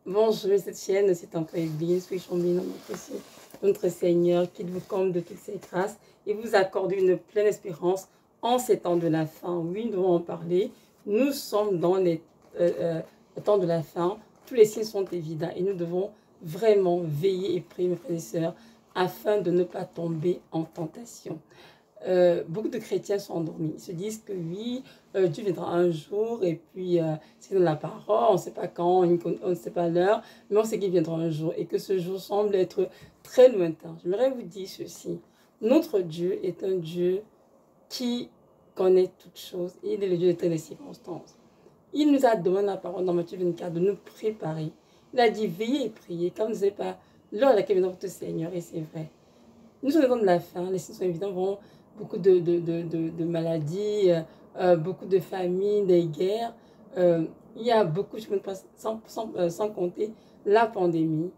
Bonjour, cette chaîne, c'est encore Église, puis bien dans notre Seigneur, qu'il vous comble de toutes ses grâces et vous accorde une pleine espérance en ces temps de la fin. Oui, nous devons en parler. Nous sommes dans les temps de la fin. Tous les signes sont évidents et nous devons vraiment veiller et prier, mes frères et sœurs, afin de ne pas tomber en tentation. Beaucoup de chrétiens sont endormis. Ils se disent que oui, Dieu viendra un jour et puis c'est dans la parole, on ne sait pas quand, on ne sait pas l'heure, mais on sait qu'il viendra un jour et que ce jour semble être très lointain. J'aimerais vous dire ceci. Notre Dieu est un Dieu qui connaît toutes choses. Il est le Dieu de toutes les circonstances. Il nous a donné la parole dans Matthieu 24 de nous préparer. Il a dit veillez et priez, comme vous ne savez pas l'heure à laquelle viendra votre Seigneur, et c'est vrai. Nous sommes dans de la fin, les signes sont évidents, beaucoup de maladies, beaucoup de famines, des guerres. Il y a beaucoup, je ne peux pas sans compter la pandémie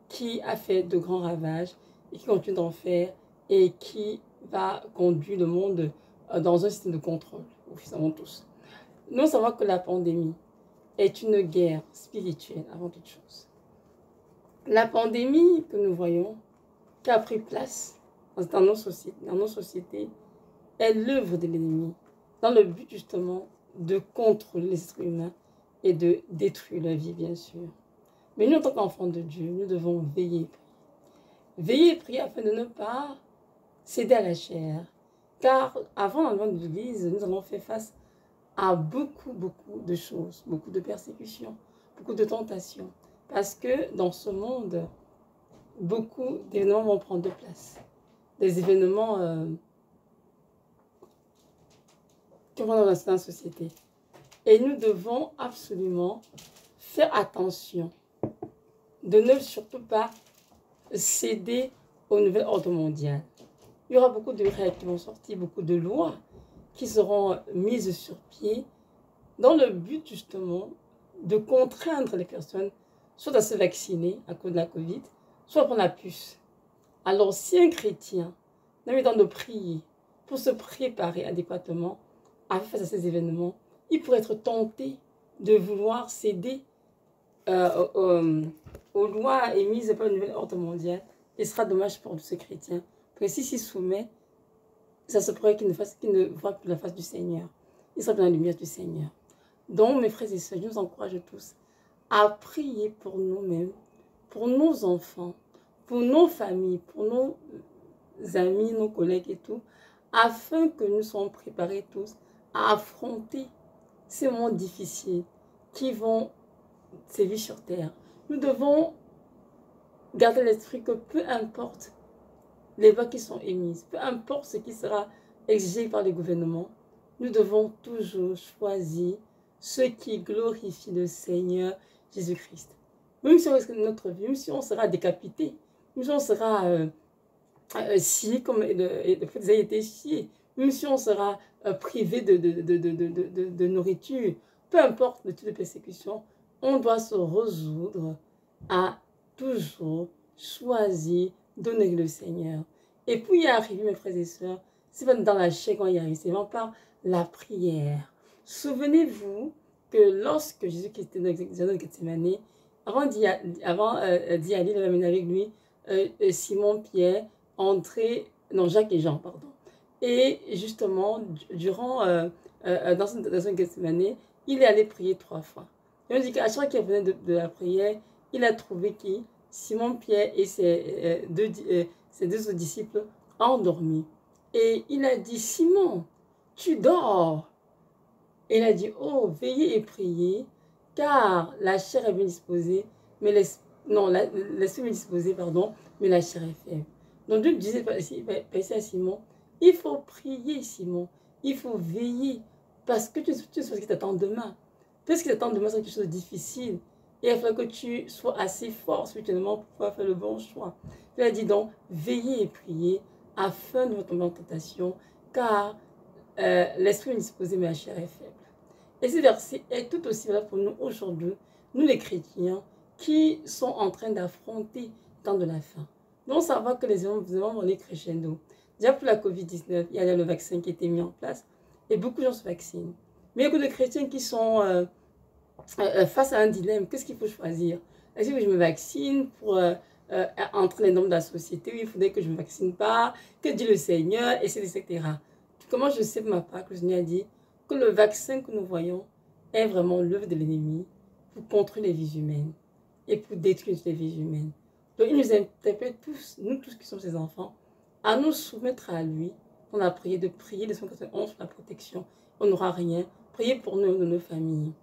qui a fait de grands ravages et qui continue d'en faire et qui va conduire le monde dans un système de contrôle, où nous savons tous. Nous savons que la pandémie est une guerre spirituelle avant toute chose. La pandémie que nous voyons, qui a pris place dans nos sociétés, est l'œuvre de l'ennemi, dans le but justement de contrôler les êtres humains et de détruire leur vie, bien sûr. Mais nous, en tant qu'enfants de Dieu, nous devons veiller et prier. Veiller et prier afin de ne pas céder à la chair. Car avant l'enlèvement de l'Église, nous avons fait face à beaucoup de choses, beaucoup de persécutions, beaucoup de tentations. Parce que dans ce monde, beaucoup d'événements vont prendre de place. Des événements qui vont dans la société. Et nous devons absolument faire attention de ne surtout pas céder au nouvel ordre mondial. Il y aura beaucoup de règles qui vont sortir, beaucoup de lois qui seront mises sur pied dans le but justement de contraindre les personnes soit à se vacciner à cause de la Covid, soit à prendre la puce. Alors si un chrétien n'a pas le temps de prier pour se préparer adéquatement face à ces événements, il pourrait être tenté de vouloir céder aux lois émises par le nouvel ordre mondial. Et ce sera dommage pour ce chrétien. Parce que s'il s'y soumet, ça se pourrait qu'il ne voit plus la face du Seigneur. Il sera dans la lumière du Seigneur. Donc, mes frères et sœurs, je nous encourage tous à prier pour nous-mêmes, pour nos enfants, pour nos familles, pour nos amis, nos collègues et tout, afin que nous soyons préparés tous à affronter ces moments difficiles qui vont sévir sur terre. Nous devons garder l'esprit que peu importe les voix qui sont émises, peu importe ce qui sera exigé par les gouvernements, nous devons toujours choisir ce qui glorifie le Seigneur Jésus-Christ. Même si on risque notre vie, même si on sera décapité, même si on sera scié comme le fait a été scié, même si on sera privé de nourriture, peu importe le type de persécution, on doit se résoudre à toujours choisir d'honorer le Seigneur. Et pour y arriver, mes frères et sœurs, c'est pas dans la chair qu'on y arrive, c'est vraiment par la prière. Souvenez-vous que lorsque Jésus-Christ était dans le jardin de Gethsémani, avant d'y aller, il avait amené avec lui Simon, Pierre, André, non, Jacques et Jean, pardon. Et justement, durant dans un Gethsémani, il est allé prier 3 fois. Et on dit qu'à chaque fois qu'il venait de la prière, il a trouvé qui Simon, Pierre et ses deux autres disciples endormis. Et il a dit, Simon, tu dors. Et il a dit, oh, veillez et priez, car la chair est bien disposée, mais l'esprit est bien disposé, pardon, mais la chair est faible. Donc Dieu disait à Simon, il faut prier, Simon, il faut veiller, parce que tu sais ce qui t'attend demain. Parce ce qui t'attend demain, c'est quelque chose de difficile. Et il faut que tu sois assez fort spirituellement pour pouvoir faire le bon choix. Il a dit donc, veillez et priez afin de ne pas tomber en tentation, car l'esprit est disposé, mais la chair est faible. Et ce verset est tout aussi valable pour nous aujourd'hui, nous les chrétiens, qui sont en train d'affronter le temps de la fin. Donc, ça va que les événements vont aller crescendo. Déjà pour la Covid-19, il y a le vaccin qui a été mis en place, et beaucoup de gens se vaccinent. Mais il y a beaucoup de chrétiens qui sont face à un dilemme. Qu'est-ce qu'il faut choisir? Est-ce que je me vaccine pour entrer dans les normes de la société? Oui, il faudrait que je ne me vaccine pas. Que dit le Seigneur? Etc. Comment je sais pour ma part que le Seigneur a dit que le vaccin que nous voyons est vraiment l'œuvre de l'ennemi pour contrôler les vies humaines et pour détruire les vies humaines. Donc il nous interpelle tous, nous tous qui sommes ses enfants, à nous soumettre à lui. On a prié de prier les 191 pour la protection. On n'aura rien. Priez pour nous et nos familles.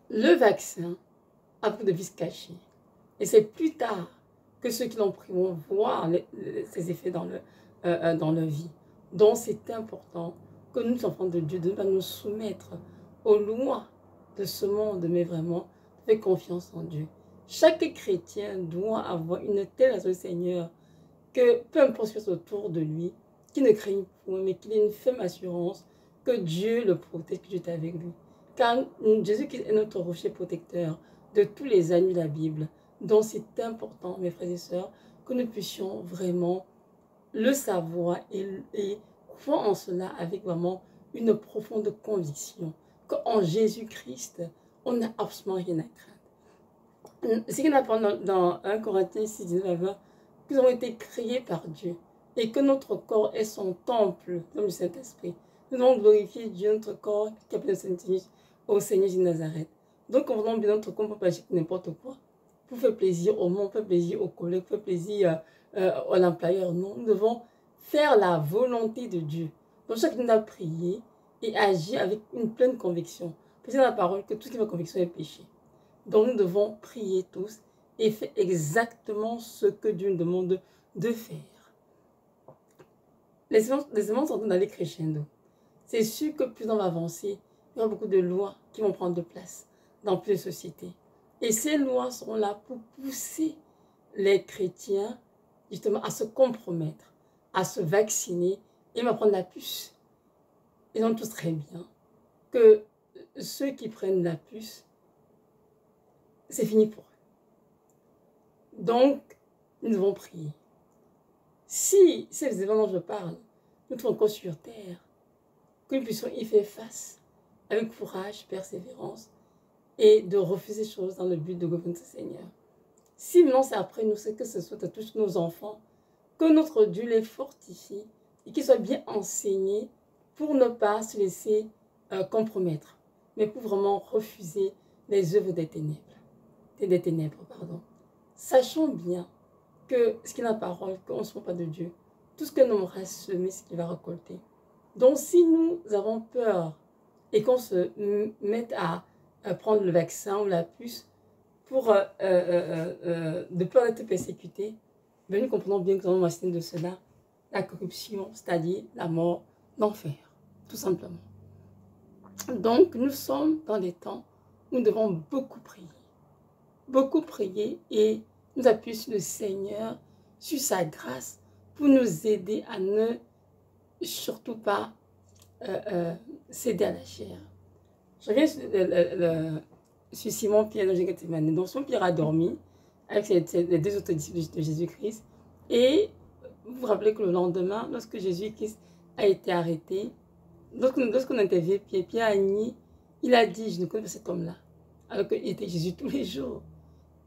Le vaccin a beaucoup de vices cachés. Et c'est plus tard que ceux qui l'ont pris vont voir ses effets dans leur vie. Donc c'est important que nous, enfants de Dieu, de ne pas nous soumettre aux lois de ce monde, mais vraiment faire confiance en Dieu. Chaque chrétien doit avoir une telle relation au Seigneur que peu importe ce qui se passe autour de lui, qu'il ne craigne point, mais qu'il ait une ferme assurance que Dieu le protège, que Dieu est avec lui. Car Jésus est notre rocher protecteur de tous les agneaux de la Bible. Donc c'est important, mes frères et sœurs, que nous puissions vraiment le savoir et croire en cela avec vraiment une profonde conviction qu'en Jésus-Christ, on n'a absolument rien à craindre. Ce qu'il apprend dans 1 Corinthiens 6, 19 20, que nous avons été créés par Dieu et que notre corps est son temple, comme le Saint-Esprit. Nous devons glorifier Dieu, notre corps, qui appelle au Seigneur de Nazareth. Donc, on va bien notre corps, on ne peut pas agir n'importe quoi. Pour faire plaisir au monde, pour faire plaisir aux collègues, pour faire plaisir à l'employeur. Non, nous devons faire la volonté de Dieu. Donc, chacun a prié et agir avec une pleine conviction. Parce que dans la parole, que tout ce qui est conviction est péché. Donc, nous devons prier tous et faire exactement ce que Dieu nous demande de faire. Les événements sont dans les crescendo. C'est sûr que plus on va avancer, il y aura beaucoup de lois qui vont prendre de place dans plus de sociétés. Et ces lois seront là pour pousser les chrétiens justement à se compromettre, à se vacciner et à prendre la puce. Ils ont tous très bien que ceux qui prennent la puce, c'est fini pour eux. Donc, nous devons prier. Si ces événements dont je parle, nous sommes encore sur terre, que nous puissions y faire face avec courage, persévérance et de refuser des choses dans le but de gouverner ce Seigneur. Si maintenant c'est après nous, c'est que ce soit à tous nos enfants, que notre Dieu les fortifie et qu'ils soient bien enseignés pour ne pas se laisser compromettre, mais pour vraiment refuser les œuvres des ténèbres. Sachons bien que ce qui est la parole, qu'on ne se trompe pas de Dieu, tout ce que l'on aura semé, c'est ce qu'il va récolter. Donc si nous avons peur et qu'on se mette à prendre le vaccin ou la puce pour de peur d'être persécuté, ben nous comprenons bien que nous avons assisté de cela, la corruption, c'est-à-dire la mort, l'enfer, tout simplement. Donc nous sommes dans des temps où nous devons beaucoup prier et nous appuyer sur le Seigneur, sur sa grâce, pour nous aider à ne surtout pas céder à la chair. Je reviens sur Simon-Pierre dans Gethsémani. Donc Simon-Pierre a dormi avec les deux autres disciples de Jésus-Christ. Et vous vous rappelez que le lendemain, lorsque Jésus-Christ a été arrêté, lorsqu'on a interviewé Pierre, Pierre a nié, il a dit, je ne connais pas cet homme-là, alors qu'il était Jésus tous les jours.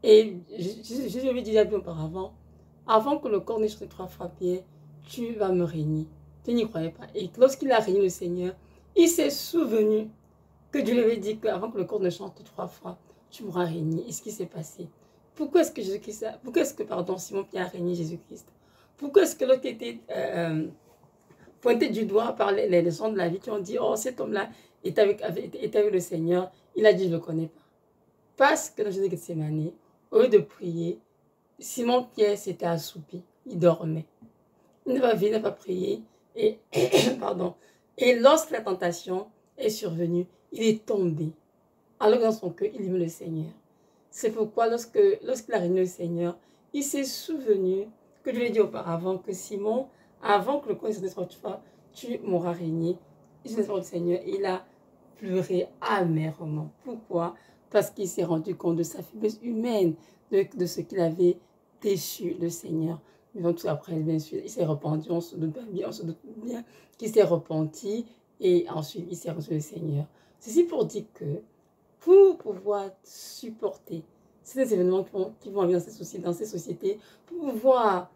Et Jésus avait dit bien auparavant, avant que le corps n'ait chanté 3 fois, Pierre, tu vas me régner. Tu n'y croyais pas. Et lorsqu'il a régné le Seigneur, il s'est souvenu que Dieu lui avait dit qu'avant que le corps ne chante 3 fois, tu m'auras régné. Et ce qui s'est passé. Pourquoi est-ce que Simon-Pierre a régné Jésus-Christ? Pourquoi est-ce que l'autre était pointé du doigt par les gens de la vie qui ont dit, oh, cet homme-là est avec le Seigneur. Il a dit, je ne le connais pas. Parce que dans Jésus Gethsémani, au lieu de prier, Simon-Pierre s'était assoupi. Il dormait. Il n'a pas prié. Et, pardon. Et lorsque la tentation est survenue, il est tombé. Alors que dans son cœur, il aimait le Seigneur. C'est pourquoi lorsqu'il a régné le Seigneur, il s'est souvenu que je lui ai dit auparavant que Simon, avant que le corps ne se soit tu m'auras régné. Il s'est le Seigneur. Il a pleuré amèrement. Pourquoi? Parce qu'il s'est rendu compte de sa faiblesse humaine, de ce qu'il avait déçu le Seigneur. Mais donc tout après, bien sûr, il s'est repenti, on se doute bien qu'il s'est repenti et ensuite il s'est reçu le Seigneur. Ceci pour dire que pour pouvoir supporter ces événements qui vont arriver dans ces sociétés, pour pouvoir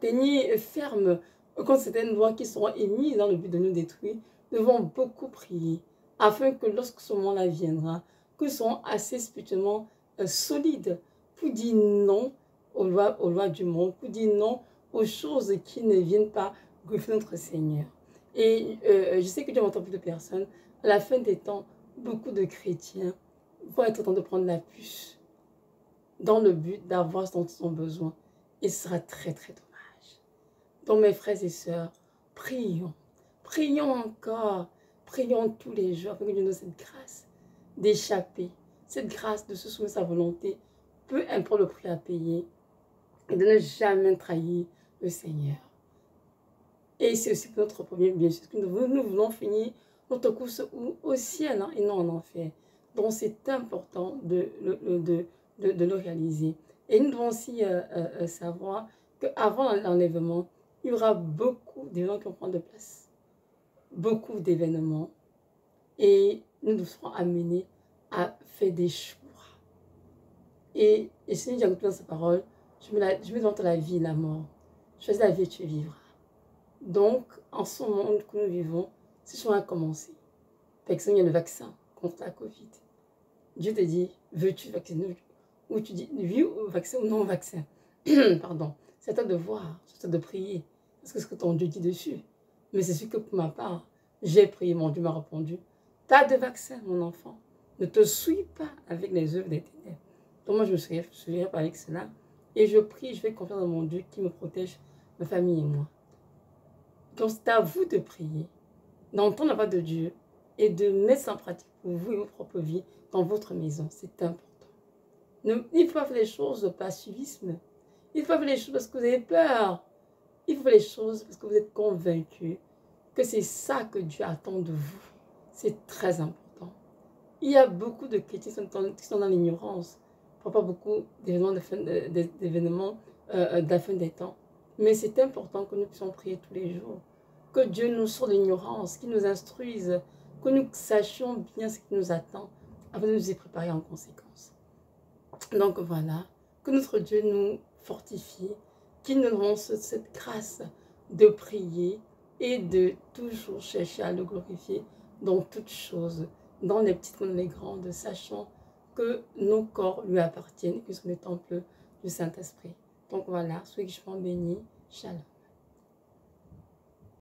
tenir ferme contre certaines lois qui seront émises dans le but de nous détruire. Nous devons beaucoup prier afin que lorsque ce moment-là viendra, que nous serons assez spirituellement solides pour dire non aux lois du monde, pour dire non aux choses qui ne viennent pas glorifier notre Seigneur. Et je sais que Dieu m'entend plus de personnes. À la fin des temps, beaucoup de chrétiens vont être en train de prendre la puce dans le but d'avoir ce dont ils ont besoin. Et ce sera très, très dommage. Donc, mes frères et sœurs, prions. Prions encore. Prions tous les jours afin que Dieu nous donne cette grâce d'échapper, cette grâce de se soumettre à sa volonté, peu importe le prix à payer, et de ne jamais trahir le Seigneur. Et c'est aussi pour notre premier bien, parce que nous voulons finir notre course au ciel hein, et non en enfer. Donc c'est important de le réaliser. Et nous devons aussi savoir qu'avant l'enlèvement, il y aura beaucoup d'événements qui vont prendre de place. Beaucoup d'événements. Et nous nous serons amenés à faire des choix. Et si j'ai écouté dans sa parole, je mets devant toi la vie et la mort. Choisis la vie et tu vivras. Donc, en ce monde que nous vivons, ce choix a commencé. Par exemple, il y a le vaccin contre la Covid. Dieu te dit, veux-tu vacciner? Ou tu dis, oui au vaccin ou non au vaccin. Pardon. C'est à toi de voir, c'est à toi de prier. Parce que ce que ton Dieu dit dessus. Mais c'est sûr que pour ma part, j'ai prié, mon Dieu m'a répondu. T'as de vaccin, mon enfant. Ne te souille pas avec les œuvres des ténèbres. Donc moi, je me souviens pas avec cela. Et je prie, je fais confiance dans mon Dieu qui me protège, ma famille et moi. Donc c'est à vous de prier, d'entendre la voix de Dieu et de mettre ça en pratique pour vous et vos propres vies dans votre maison. C'est important. Il ne faut pas faire les choses par suivisme. Il ne faut pas faire les choses parce que vous avez peur. Il faut faire les choses parce que vous êtes convaincu que c'est ça que Dieu attend de vous. C'est très important. Il y a beaucoup de chrétiens qui sont dans l'ignorance. Il n'y a pas beaucoup d'événements de la fin des temps. Mais c'est important que nous puissions prier tous les jours. Que Dieu nous sorte de l'ignorance, qu'il nous instruise, que nous sachions bien ce qui nous attend, afin de nous y préparer en conséquence. Donc voilà, que notre Dieu nous fortifie, qu'il nous donne cette grâce de prier et de toujours chercher à le glorifier dans toutes choses, dans les petites comme dans les grandes, sachant que nos corps lui appartiennent et que ce sont les temples du Saint-Esprit. Donc voilà, soyez richement bénis. Shalom.